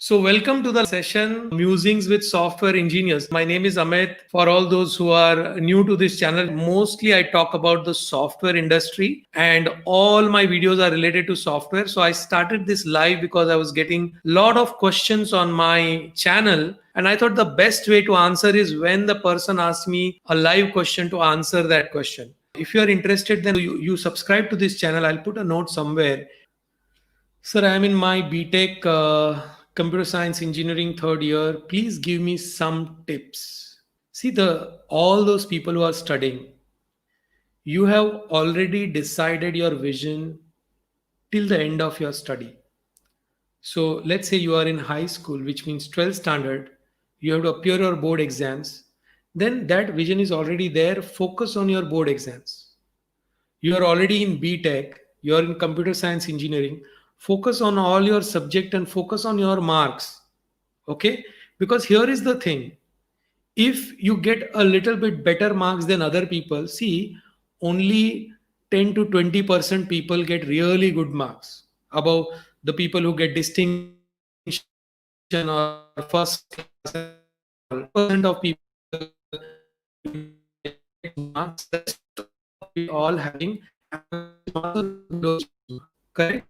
So, welcome to the session Musings with Software Engineers. My name is Amit. For all those who are new to this channel, mostly I talk about the software industry and all my videos are related to software. So, I started this live because I was getting a lot of questions on my channel. And I thought the best way to answer is when the person asks me a live question to answer that question. If you are interested, then you subscribe to this channel. I'll put a note somewhere. Sir, I'm in my BTech computer science engineering third year. Please give me some tips. See, the all those people who are studying, you have already decided your vision till the end of your study. So let's say you are in high school, which means 12th standard, you have to appear your board exams. Then that vision is already there. Focus on your board exams. You are already in BTech, you are in computer science engineering. Focus on all your subject and focus on your marks. Okay? Because here is the thing. If you get a little bit better marks than other people, see, only 10 to 20% people get really good marks above the people who get distinction or first class and all. 10% of people get marks, rest of we all having average marks or below marks, correct?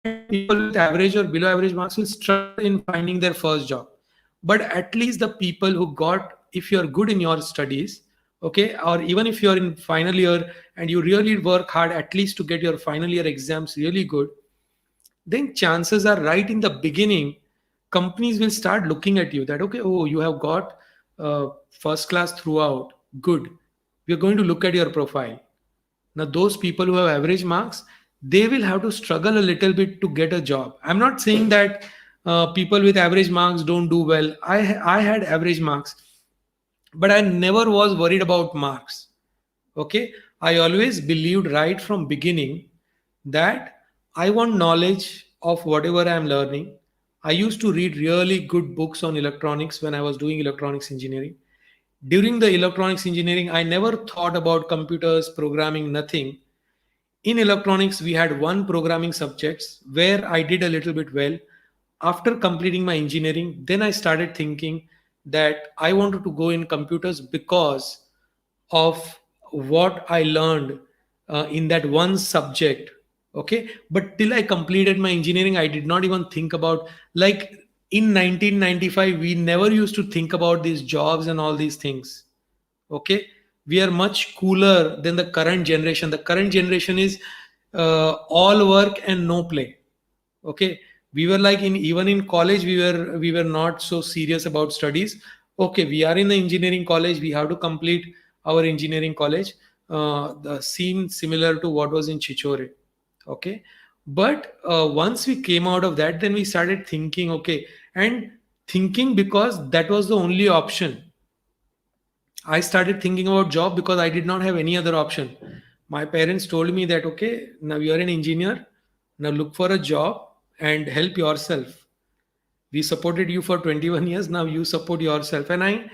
And people with average or below average marks will struggle in finding their first job. But at least the people who got, if you're good in your studies, okay, or even if you're in final year and you really work hard at least to get your final year exams really good, then chances are right in the beginning, companies will start looking at you that, okay, oh, you have got first class throughout. Good. We're going to look at your profile. Now, those people who have average marks, they will have to struggle a little bit to get a job. I'm not saying that people with average marks don't do well. I had average marks, but I never was worried about marks. Okay, I always believed right from beginning that I want knowledge of whatever I'm learning. I used to read really good books on electronics when I was doing electronics engineering. During the electronics engineering, I never thought about computers, programming, nothing. In electronics, we had one programming subjects where I did a little bit well. After completing my engineering, then I started thinking that I wanted to go in computers because of what I learned in that one subject. Okay, but till I completed my engineering, I did not even think about, like, in 1995 we never used to think about these jobs and all these things. Okay, we are much cooler than the current generation. The current generation is all work and no play. Okay, we were like, in even in college we were not so serious about studies. Okay, we are in the engineering college, we have to complete our engineering college. The scene similar to what was in Chichore. Okay, but once we came out of that, then we started thinking, okay, and thinking because that was the only option. I started thinking about job because I did not have any other option. My parents told me that, okay, now you are an engineer, now look for a job and help yourself. We supported you for 21 years, now you support yourself. And I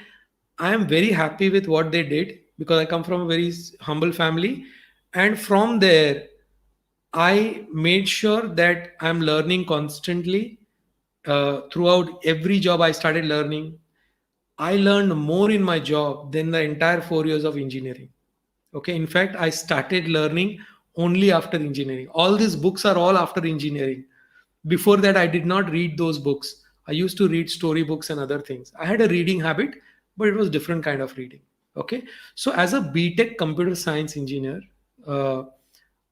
am very happy with what they did because I come from a very humble family. And from there, I made sure that I'm learning constantly. Throughout every job, I started learning. I learned more in my job than the entire 4 years of engineering. Okay, in fact, I started learning only after engineering. All these books are all after engineering. Before that, I did not read those books. I used to read story books and other things. I had a reading habit, but it was different kind of reading. Okay, so as a BTech computer science engineer, uh,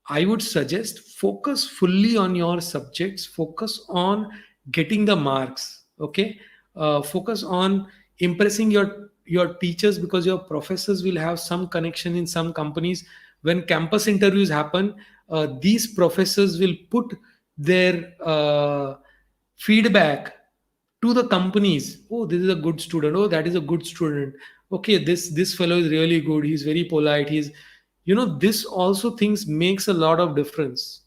I would suggest focus fully on your subjects, focus on getting the marks. Okay, focus on impressing your teachers because your professors will have some connection in some companies. When campus interviews happen, these professors will put their feedback to the companies. Oh, this is a good student. Oh, that is a good student. Okay, this fellow is really good. He's very polite. He's, this also things makes a lot of difference.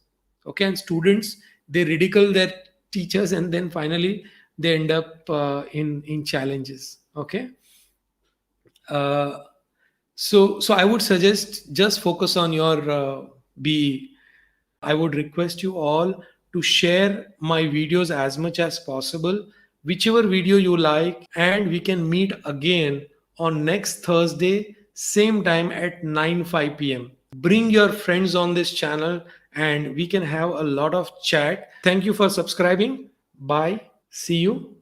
Okay, and students, they ridicule their teachers and then finally they end up in challenges. Okay, uh, so I would suggest just focus on your be. I would request you all to share my videos as much as possible, whichever video you like, and we can meet again on next Thursday, same time at 9:05 p.m. Bring your friends on this channel and we can have a lot of chat. Thank you for subscribing. Bye. See you.